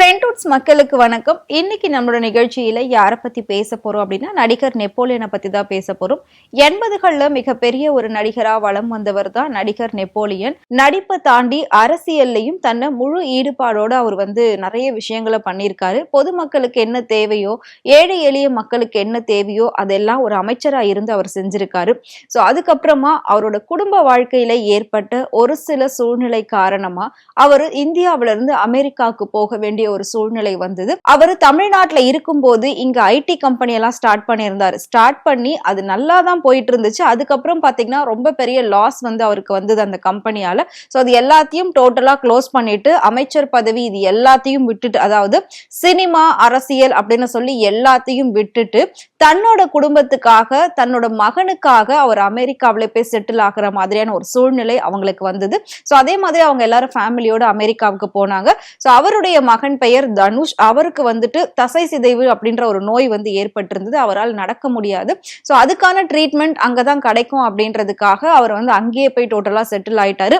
ட்ரெண்ட்வுட்ஸ் மக்களுக்கு வணக்கம். இன்னைக்கு நம்மளோட நிகழ்ச்சியில யாரை பத்தி பேச போறோம் அப்படின்னா நடிகர் நெப்போலியனை பத்தி தான் பேச போறோம். 80கள்ல மிகப்பெரிய ஒரு நடிகரா வலம் வந்தவர் தான் நடிகர் நெப்போலியன். நடிப்பை தாண்டி அரசியல்லையும் தன்னை முழு ஈடுபாடோட அவர் நிறைய விஷயங்களை பண்ணியிருக்காரு. பொதுமக்களுக்கு என்ன தேவையோ, ஏழை எளிய மக்களுக்கு என்ன தேவையோ அதெல்லாம் ஒரு அமைச்சரா இருந்து அவர் செஞ்சிருக்காரு. ஸோ அதுக்கப்புறமா அவரோட குடும்ப வாழ்க்கையில ஏற்பட்ட ஒரு சில சூழ்நிலை காரணமா அவர் இந்தியாவில இருந்து அமெரிக்காவுக்கு போக வேண்டிய ஒரு சூழ்நிலை வந்தது. அவர் தமிழ்நாட்டுல இருக்கும்போது இங்க ஐடி கம்பெனி எல்லாம் ஸ்டார்ட் பண்ணியிருந்தாரு. ஸ்டார்ட் பண்ணி அது நல்லா தான் போயிட்டு இருந்துச்சு. அதுக்கப்புறம் பாத்தீங்கன்னா ரொம்ப பெரிய லாஸ் அவருக்கு வந்தது அந்த கம்பெனியால. சோ அது எல்லாத்தையும் டோட்டலா க்ளோஸ் பண்ணிட்டு அமைச்சர் பதவி இது எல்லாத்தையும் விட்டுட்டு, அதாவது சினிமா அரசியல் அப்படின்னு சொல்லி எல்லாத்தையும் விட்டுட்டு தன்னோட குடும்பத்துக்காக தன்னோட மகனுக்காக அவர் அமெரிக்காவில போய் செட்டில் ஆகிற மாதிரியான ஒரு சூழ்நிலை அவங்களுக்கு வந்தது. சோ அதே மாதிரி அவங்க எல்லாரும் ஃபேமிலியோட அமெரிக்காவுக்கு போனாங்க. சோ அவருடைய மகன் பெயர் தனுஷ். அவருக்கு தசை சிதைவு அப்படின்ற ஒரு நோய் ஏற்பட்டிருந்தது. அவரால் நடக்க முடியாது. சோ அதுக்கான ட்ரீட்மெண்ட் அங்கதான் கிடைக்கும் அப்படின்றதுக்காக அவர் அங்கேயே போய் டோட்டலா செட்டில் ஆயிட்டாரு.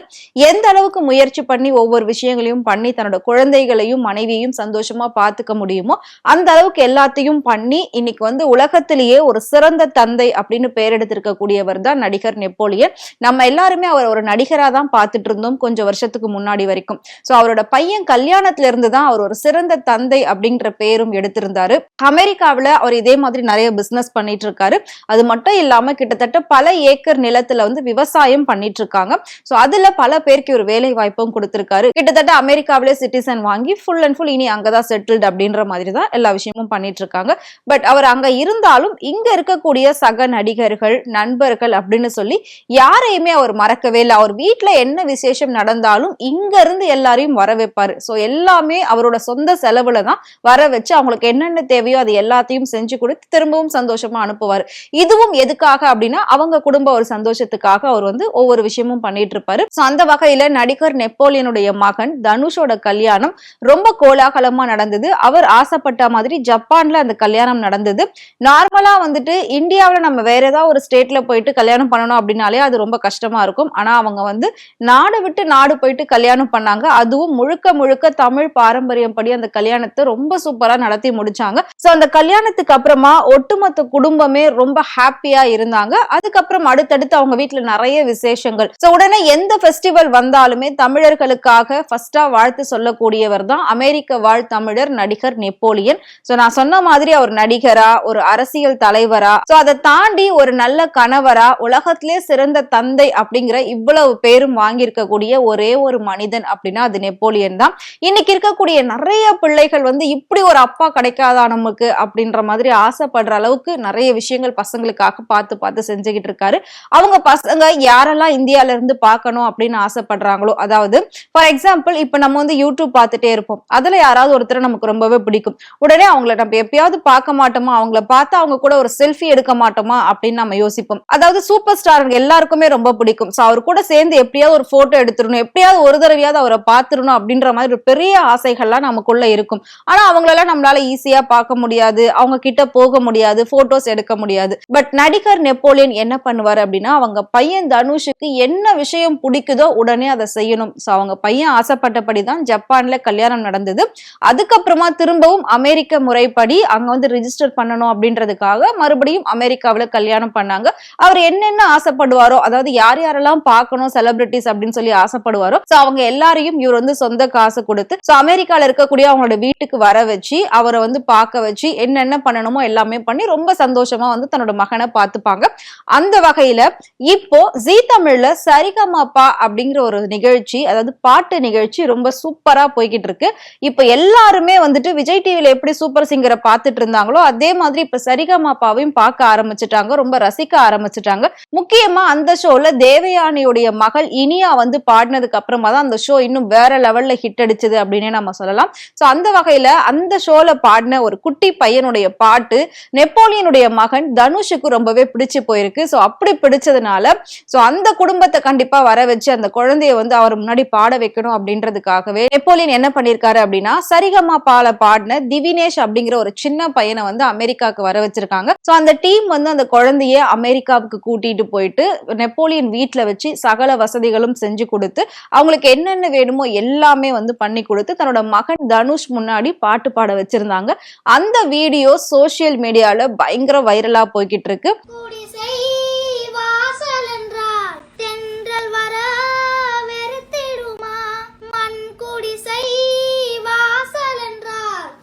எந்த அளவுக்கு முயற்சி பண்ணி ஒவ்வொரு விஷயங்களையும் பண்ணி தன்னோட குழந்தைகளையும் மனைவியையும் சந்தோஷமா பார்த்துக்க முடியுமோ அந்த அளவுக்கு எல்லாத்தையும் பண்ணி இன்னைக்கு உலகத்திலேயே ஒரு சிறந்த தந்தை அப்படின்னு பெயர் எடுத்திருக்கக்கூடியவர் தான் நடிகர் நெப்போலியன். நம்ம எல்லாருமே அவர் ஒரு நடிகரா தான் பார்த்துட்டு இருந்தோம் கொஞ்சம் வருஷத்துக்கு முன்னாடி வரைக்கும். சோ அவரோட பையன் கல்யாணத்துல இருந்து தான் அவர் ஒரு சிறந்த தந்தை அப்படின்ற பேரும் எடுத்திருந்தாரு. அமெரிக்காவில அவர் இதே மாதிரி நிறைய பிசினஸ் பண்ணிட்டு இருக்காரு. அது மட்டும் இல்லாம கிட்டத்தட்ட பல ஏக்கர் நிலத்துல விவசாயம் பண்ணிட்டு இருக்காங்க. சோ அதுல பல பேருக்கு ஒரு வேலை வாய்ப்பும் கொடுத்திருக்காரு. கிட்டத்தட்ட அமெரிக்காவிலே சிட்டிசன் வாங்கி ஃபுல் அண்ட் ஃபுல் இனி அங்கதான் செட்டில்டு அப்படின்ற மாதிரி தான் எல்லா விஷயமும் பண்ணிட்டு இருக்காங்க. பட் அவர் அங்க இருந்தாலும் இங்க இருக்கக்கூடிய சக நடிகர்கள் நண்பர்கள் அப்படின்னு சொல்லி யாரையுமே அவர் மறக்கவே இல்லை. அவர் வீட்டுல என்ன விசேஷம் நடந்தாலும் இங்க இருந்து எல்லாரையும் வர வைப்பாரு. சோ எல்லாமே அவரோட சொந்த செலவுல தான் வர வச்சு அவங்களுக்கு என்னென்ன தேவையோ அது எல்லாத்தையும் செஞ்சு கொடுத்து திரும்பவும் சந்தோஷமா அனுப்புவாரு. இதுவும் எதுக்காக அப்படின்னா அவங்க குடும்ப ஒரு சந்தோஷத்துக்காக அவர் ஒவ்வொரு விஷயமும் பண்ணிட்டு இருப்பாரு. சோ அந்த வகையில நடிகர் நெப்போலியனுடைய மகன் தனுஷோட கல்யாணம் ரொம்ப கோலாகலமா நடந்தது. அவர் ஆசைப்பட்ட மாதிரி ஜப்பான்ல அந்த கல்யாணம் நடந்தது. நார்மலா இந்தியாவில நம்ம வேற ஏதாவது ஒரு ஸ்டேட்ல போயிட்டு கல்யாணம் பண்ணணும் அப்படின்னாலே அது ரொம்ப கஷ்டமா இருக்கும். ஆனா அவங்க நாடு விட்டு நாடு போயிட்டு கல்யாணம் பண்ணாங்க. அதுவும் முழுக்க முழுக்க தமிழ் பாரம்பரியம் படி அந்த கல்யாணத்தை ரொம்ப சூப்பரா நடத்தி முடிச்சாங்க. சோ அந்த கல்யாணத்துக்கு அப்புறமா ஒட்டுமொத்த குடும்பமே ரொம்ப ஹாப்பியா இருந்தாங்க. அதுக்கப்புறம் அடுத்தடுத்து அவங்க வீட்டுல நிறைய விசேஷங்கள். சோ உடனே எந்த ஃபெஸ்டிவல் வந்தாலுமே தமிழர்களுக்காக ஃபர்ஸ்டா வாழ்த்து சொல்லக்கூடியவர் தான் அமெரிக்க வாழ் தமிழர் நடிகர் நெப்போலியன். சோ நான் சொன்ன மாதிரி அவர் நடிகரா, ஒரு அரசியல் தலைவரா, சோ அதை தாண்டி ஒரு நல்ல கணவரா, உலகத்திலே சிறந்த தந்தை அப்படிங்கிற இவ்வளவு பேரும் வாங்கியிருக்கக்கூடிய ஒரே ஒரு மனிதன் அப்படின்னா அது நெப்போலியன் தான். இன்னைக்கு இருக்கக்கூடிய நிறைய பிள்ளைகள் இப்படி ஒரு அப்பா கிடைக்காதா நமக்கு அப்படின்ற மாதிரி ஆசைப்படுற அளவுக்கு நிறைய விஷயங்கள் பசங்களுக்காக பார்த்து பார்த்து செஞ்சுக்கிட்டு இருக்காரு. அவங்க பசங்க யாரெல்லாம் இந்தியால இருந்து பார்க்கணும் அப்படின்னு ஆசைப்படுறாங்களோ, அதாவது ஃபார் எக்ஸாம்பிள் இப்ப நம்ம யூடியூப் பார்த்துட்டே இருப்போம். அதுல யாராவது ஒருத்தர் நமக்கு ரொம்பவே பிடிக்கும். உடனே அவங்கள நம்ம எப்பயாவது பார்க்க மாட்டோமா, அவங்கள பார்த்தா அவங்க கூட ஒரு செல்ஃபி எடுக்க மாட்டோமா அப்படின்னு நம்ம யோசிப்போம். அதாவது சூப்பர் ஸ்டார் எல்லாருக்குமே ரொம்ப பிடிக்கும். சோ அவர் கூட சேர்ந்து எப்படியாவது ஒரு போட்டோ எடுத்துடணும், எப்படியாவது ஒரு தடவையாவது அவரை பார்த்துடணும் அப்படின்ற மாதிரி ஒரு பெரிய ஆசைகள்லாம் நமக்குள்ள இருக்கும். ஆனா அவங்களெல்லாம் நம்மளால ஈஸியா பார்க்க முடியாது, அவங்க கிட்ட போக முடியாது, போட்டோஸ் எடுக்க முடியாது. பட் நடிகர் நெப்போலியன் என்ன பண்ணுவாரு அப்படின்னா அவங்க பையன் தனுஷுக்கு என்ன விஷயம் பிடிக்குதோ உடனே அதை செய்யணும். சோ அவங்க பையன் ஆசைப்பட்டபடிதான் ஜப்பான்ல கல்யாணம் நடந்தது. அதுக்கப்புறமா திரும்பவும் அமெரிக்க முறைப்படி அங்க ரிஜிஸ்டர் பண்ணணும் அப்படின்றதுக்காக மறுபடியும் அமெரிக்காவில கல்யாணம் பண்ணாங்க. அவர் என்னென்ன ஆசைப்படுவாரோ, அதாவது யார் யாரெல்லாம் பார்க்கணும் செலிபிரிட்டிஸ் அப்படின்னு சொல்லி ஆசைப்படுவாரோ சோ அவங்க எல்லாரையும் இவர் சொந்த காசு கொடுத்து சோ அமெரிக்கால இருக்கக்கூடிய அவங்களோட வீட்டுக்கு வர வச்சு அவரை பார்க்க வச்சு என்னென்ன பண்ணணுமோ எல்லாமே பண்ணி ரொம்ப சந்தோஷமா தன்னோட மகனை பார்த்துப்பாங்க. அந்த வகையில இப்போ ஜீ தமிழ்ல சரிகமபா அப்படிங்கிற ஒரு நிகழ்ச்சி, அதாவது பாட்டு நிகழ்ச்சி ரொம்ப சூப்பரா போய்கிட்டு இருக்கு. இப்ப எல்லாருமே விஜய் டிவில எப்படி சூப்பர் சிங்கரை பார்த்துட்டு இருந்தாங்களோ அதே மாதிரி இப்ப சரிகமபாவையும் பார்க்க ஆரம்பிச்சுட்டாங்க, ரொம்ப ரசிக்க ஆரம்பிச்சுட்டாங்க. முக்கியமா அந்த ஷோல தேவயானியுடைய மகள் இனியா பாடினதுக்கு அப்புறமா தான் அந்த ஷோ இன்னும் வேற லெவல்ல ஹிட் அடிச்சது அப்படின்னே நம்ம சொல்லலாம். சோ அந்த வகையில அந்த ஷோல பாடின ஒரு குட்டி பையனுடைய பாட்டு நெப்போலியனுடைய மகன் தனுஷுக்கு ரொம்பவே பிடிச்சு போயிருக்கு. சோ அப்படி பிடிச்சதுனால சோ அந்த குடும்பத்தை கண்டிப்பா வர வச்சு அந்த குழந்தைய அவர் முன்னாடி பாட வைக்கணும் அப்படின்றதுக்காகவே நெப்போலியன் என்ன பண்ணிருக்காரு அப்படின்னா சரிகமபால பாடின திவினேஷ் அப்படிங்கிற ஒரு சின்ன பையனை அமெரிக்காவுக்கு வர வச்சிருக்காங்க. சோ அந்த டீம் அந்த குழந்தைய அமெரிக்காவுக்கு கூட்டிட்டு போயிட்டு நெப்போலியன் வீட்டுல வச்சு சகல வசதிகளும் செஞ்சு கொடுத்து அவங்களுக்கு என்னென்ன வேணுமோ எல்லாமே பண்ணி கொடுத்து தன்னோட மகன் மகன் தனுஷ் முன்னாடி பாட்டு பாட வச்சிருந்தாங்க. அந்த வீடியோ சோசியல் மீடியால பயங்கர வைரலா போய்கிட்டு இருக்கு.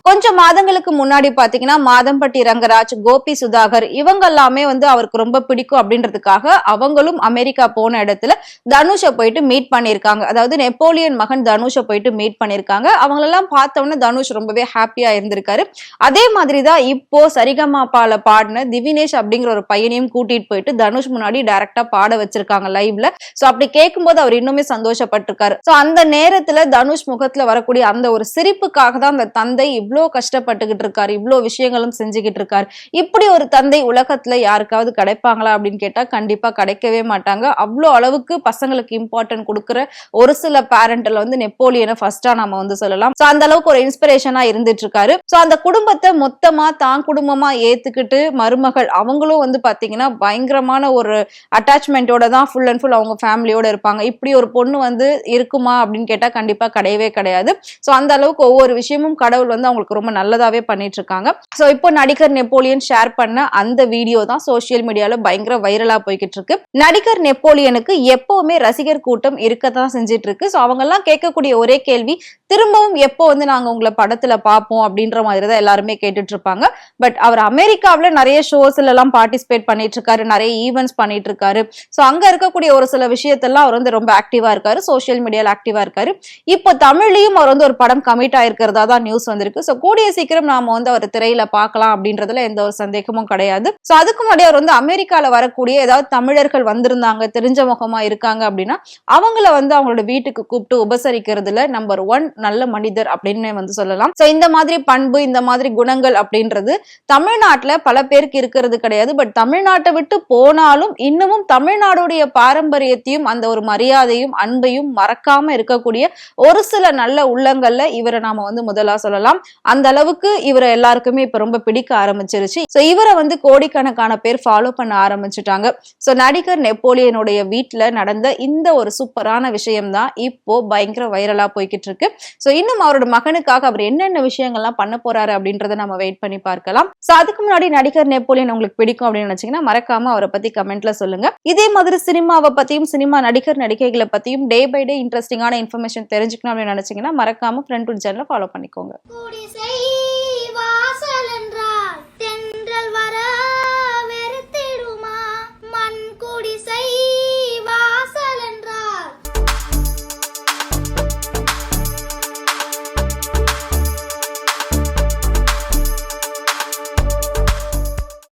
கொஞ்சம் மாதங்களுக்கு முன்னாடி பாத்தீங்கன்னா மாதம்பட்டி ரங்கராஜ், கோபி சுதாகர் இவங்க எல்லாமே அவருக்கு ரொம்ப பிடிக்கும் அப்படின்றதுக்காக அவங்களும் அமெரிக்கா போன இடத்துல தனுஷை போயிட்டு மீட் பண்ணிருக்காங்க. அதாவது நெப்போலியன் மகன் தனுஷை போயிட்டு மீட் பண்ணிருக்காங்க. அவங்களெல்லாம் பார்த்தோன்னே தனுஷ் ரொம்பவே ஹாப்பியா இருந்திருக்காரு. அதே மாதிரிதான் இப்போ சரிகமாபால பாடின திவினேஷ் அப்படிங்கிற ஒரு பையனையும் கூட்டிட்டு போயிட்டு தனுஷ் முன்னாடி டைரக்டா பாட வச்சிருக்காங்க லைவ்ல. சோ அப்படி கேட்கும்போது அவர் இன்னுமே சந்தோஷப்பட்டிருக்காரு. சோ அந்த நேரத்துல தனுஷ் முகத்துல வரக்கூடிய அந்த ஒரு சிரிப்புக்காக தான் அந்த தந்தை இவ்வளவு கஷ்டப்பட்டுகிட்டு இருக்காரு, இவ்வளவு விஷயங்களும் செஞ்சுக்கிட்டு இருக்காரு. இப்படி ஒரு தந்தை உலகத்துல யாருக்காவது கிடைப்பாங்களா அப்படின்னு கேட்டா கண்டிப்பா கிடைக்கவே மாட்டாங்க. அவ்வளவு அளவுக்கு பசங்களுக்கு இம்பார்ட்டன்ட் கொடுக்கிற ஒரு சில பேரண்ட்ல நெப்போலியனை ஃபர்ஸ்டா நம்ம சொல்லலாம். சோ அந்த அளவுக்கு ஒரு இன்ஸ்பிரேஷனா இருந்துட்டு இருக்காரு. சோ அந்த குடும்பத்தை மொத்தமா தான் குடும்பமா ஏத்துக்கிட்டு மருமகள் அவங்களும் பாத்தீங்கன்னா பயங்கரமான ஒரு அட்டாச்மெண்டோட தான் ஃபுல் அண்ட் ஃபுல் அவங்க ஃபேமிலியோட இருப்பாங்க. இப்படி ஒரு பொண்ணு இருக்குமா அப்படின்னு கேட்டா கண்டிப்பா கிடையவே கிடையாது. சோ அந்த அளவுக்கு ஒவ்வொரு விஷயமும் கடவுள் அவங்களுக்கு ரொம்ப நல்லதாவே பண்ணிட்டு இருக்காங்க. சோ இப்போ நடிகர் நெப்போலியன் ஷேர் பண்ண அந்த வீடியோ தான் சோசியல் மீடியால பயங்கர வைரலா போய்கிட்டு இருக்கு. நடிகர் நெப்போலியனுக்கு எப்பவுமே ரசிகர் கூட்டம் இருக்கத்தான் செஞ்சிட்டு இருக்கு. சோ அவங்க எல்லாம் கேட்கக்கூடிய ஒரே கேள்வி, திரும்பவும் எப்போ நாங்க உங்களை படத்துல பார்ப்போம் அப்படின்ற மாதிரி தான் எல்லாருமே கேட்டுட்டு இருப்பாங்க. பட் அவர் அமெரிக்காவில நிறைய ஷோஸ்ல எல்லாம் பார்ட்டிசிபேட் பண்ணிட்டு இருக்காரு, நிறைய ஈவென்ட்ஸ் பண்ணிட்டு இருக்காரு. சோ அங்க இருக்கக்கூடிய ஒரு சில விஷயத்தெல்லாம் அவர் ரொம்ப ஆக்டிவா இருக்காரு, சோசியல் மீடியால ஆக்டிவா இருக்காரு. இப்போ தமிழ்லயும் அவர் ஒரு படம் கமிட் ஆயிருக்கிறதா தான் நியூஸ் வந்திருக்கு. சோ கூடிய சீக்கிரம் நாம அவர் திரையில பார்க்கலாம் அப்படின்றதுல எந்த ஒரு சந்தேகமும் கிடையாது. சோ அதுக்கு முன்னாடி அவர் அமெரிக்கால வரக்கூடிய ஏதாவது தமிழர்கள் வந்திருந்தாங்க, தெரிஞ்ச முகமா இருக்காங்க அப்படின்னா அவங்கள அவங்களோட வீட்டுக்கு கூப்பிட்டு உபசரிக்கிறதுல நம்பர் 1 நல்ல மனிதர் அப்படின்னு சொல்லலாம். சோ இந்த மாதிரி பண்பு, இந்த மாதிரி குணங்கள் அப்படின்றது தமிழ்நாட்டுல பல பேருக்கு இருக்கிறது கிடையாது. பட் தமிழ்நாட்டை விட்டு போனாலும் இன்னமும் தமிழ்நாடுடைய பாரம்பரியத்தையும் அந்த ஒரு மரியாதையும் அன்பையும் மறக்காம இருக்கக்கூடிய ஒரு சில நல்ல உள்ளங்கள்ல இவரை நாம முதலா சொல்லலாம். அந்த அளவுக்கு இவரை எல்லாருக்குமே இப்ப ரொம்ப பிடிக்க ஆரம்பிச்சிருச்சு. சோ இவரை கோடிக்கணக்கான பேர் ஃபாலோ பண்ண ஆரம்பிச்சுட்டாங்க. சோ நடிகர் நெப்போலியனுடைய வீட்டுல நடந்த இந்த ஒரு சூப்பரான விஷயம் தான் இப்போ பயங்கர வைரலா போய்கிட்டு இருக்கு. சோ இன்னும் அவரோட மகனுக்காக அவர் என்னென்ன விஷயங்கள்லாம் பண்ண போறாரு அப்படின்றத நம்ம வெயிட் பண்ணி பார்க்கலாம். சோ அதுக்கு முன்னாடி நடிகர் நெப்போலியன் உங்களுக்கு பிடிக்கும் அப்படின்னு நினைச்சீங்கன்னா மறக்காம அவரை பத்தி கமெண்ட்ல சொல்லுங்க. இதே மாதிரி சினிமாவை பத்தியும் சினிமா நடிகர் நடிகைகளை பத்தியும் டே பை டே இன்ட்ரெஸ்டிங்கான இன்ஃபர்மேஷன் தெரிஞ்சுக்கணும் அப்படின்னு நினைச்சீங்கன்னா மறக்காம ஃப்ரெண்ட் சேனலை ஃபாலோ பண்ணிக்கோங்க.